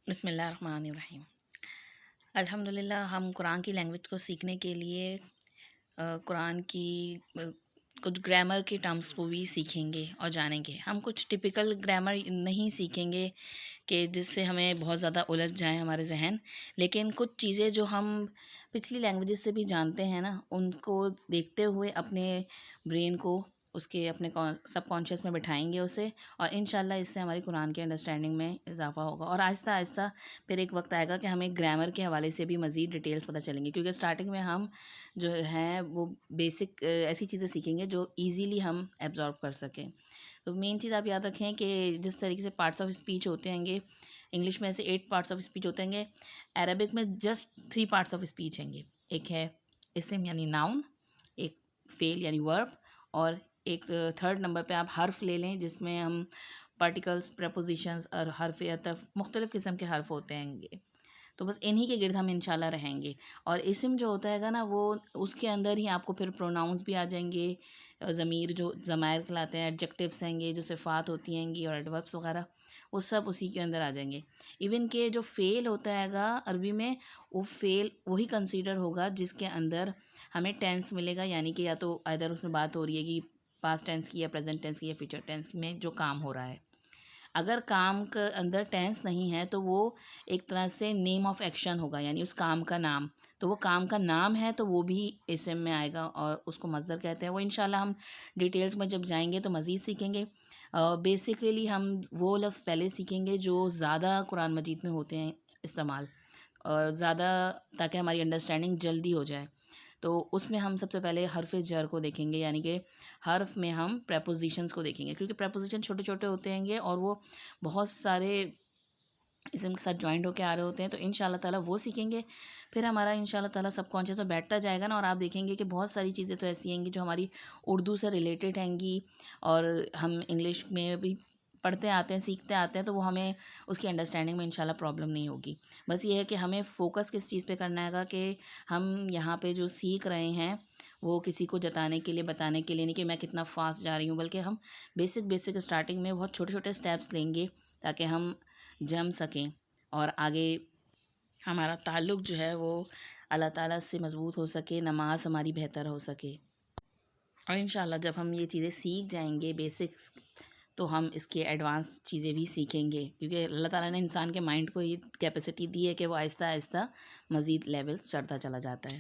बिस्मिल्लाहिर्रहमानिर्रहीम। अल्हम्दुलिल्लाह हम कुरान की लैंग्वेज को सीखने के लिए कुरान की कुछ ग्रामर के टर्म्स को भी सीखेंगे और जानेंगे। हम कुछ टिपिकल ग्रामर नहीं सीखेंगे कि जिससे हमें बहुत ज़्यादा उलझ जाए हमारे जहन, लेकिन कुछ चीज़ें जो हम पिछली लैंग्वेजेस से भी जानते हैं ना, उनको देखते हुए अपने ब्रेन को उसके अपने सबकॉन्शियस में बिठाएंगे उसे, और इंशाल्लाह इससे हमारी कुरान की अंडरस्टैंडिंग में इजाफा होगा। और आहिस्ता आहिस्ता फिर एक वक्त आएगा कि हमें ग्रामर के हवाले से भी मज़ीद डिटेल्स पता चलेंगी, क्योंकि स्टार्टिंग में हम जो हैं वो बेसिक ऐसी चीज़ें सीखेंगे जो ईज़िली हम एब्जॉर्व कर सकें। तो मेन चीज़ आप याद रखें कि जिस तरीके से पार्ट्स ऑफ स्पीच होते होंगे, इंग्लिश में ऐसे 8 पार्ट्स ऑफ स्पीच होते होंगे, अरबिक में जस्ट 3 पार्ट्स ऑफ स्पीच होंगे। एक है इस्म यानी नाउन, एक फेल यानी वर्ब, और एक थर्ड नंबर पे आप हर्फ ले लें जिसमें हम पार्टिकल्स, प्रपोजिशंस और हर्फ या मुख्तलिफ़ किस्म के हर्फ होते हैं। तो बस इन्हीं के गिर्द हम इंशाल्लाह रहेंगे। और इस्म जो होता है ना, वो उसके अंदर ही आपको फिर प्रोनाउंस भी आ जाएंगे, ज़मीर जो ज़मायर कहलाते हैं, एडजेक्टिव्स हैंगे जो सिफ़ात होती हैंगी, और एडवर्ब्स वगैरह वो सब उसी के अंदर आ जाएंगे। इवन के जो फ़ेल होता हैगा अरबी में, वो फ़ेल वही कंसीडर होगा जिसके अंदर हमें टेंस मिलेगा, यानी कि या तो इधर उसमें बात हो रही है कि पास्ट टेंस की या प्रेजेंट टेंस की या फ्यूचर टेंस में जो काम हो रहा है। अगर काम के अंदर टेंस नहीं है तो वो एक तरह से नेम ऑफ एक्शन होगा, यानी उस काम का नाम। तो वो काम का नाम है तो वो भी इस्म में आएगा, और उसको मस्दर कहते हैं। वो इंशाल्लाह हम डिटेल्स में जब जाएंगे तो मज़ीद सीखेंगे। बेसिकली हम वो लफ्ज़ पहले सीखेंगे जो ज़्यादा कुरान मजीद में होते हैं इस्तेमाल, और ज़्यादा, ताकि हमारी अंडरस्टैंडिंग जल्दी हो जाए। तो उसमें हम सबसे पहले हर्फ जर को देखेंगे, यानी कि हर्फ में हम प्रेपोजिशंस को देखेंगे, क्योंकि प्रेपोजिशन छोटे छोटे होते हैंगे और वो बहुत सारे इसम के साथ जॉइंट होकर आ रहे होते हैं। तो इंशाल्लाह ताला वो सीखेंगे। फिर हमारा इंशाल्लाह ताला सबकॉन्शियस में बैठता जाएगा ना, और आप देखेंगे कि बहुत सारी चीज़ें तो ऐसी हैंगी जो हमारी उर्दू से रिलेटेड हैंगी, और हम इंग्लिश में भी पढ़ते आते हैं, सीखते आते हैं, तो वो हमें उसकी अंडरस्टैंडिंग में इंशाल्लाह प्रॉब्लम नहीं होगी। बस ये है कि हमें फ़ोकस किस चीज़ पे करना हैगा कि हम यहाँ पे जो सीख रहे हैं वो किसी को जताने के लिए, बताने के लिए नहीं कि मैं कितना फ़ास्ट जा रही हूँ, बल्कि हम बेसिक बेसिक स्टार्टिंग में बहुत छोटे छोटे स्टेप्स लेंगे ताकि हम जम सकें, और आगे हमारा ताल्लुक़ जो है वो अल्लाह ताला से मज़बूत हो सके, नमाज हमारी बेहतर हो सके। और इंशाल्लाह जब हम ये चीज़ें सीख जाएंगे बेसिक्स, तो हम इसके एडवांस चीज़ें भी सीखेंगे, क्योंकि अल्लाह ताला ने इंसान के माइंड को ये कैपेसिटी दी है कि वो आहिस्ता आहिस्ता मज़ीद लेवल चढ़ता चला जाता है।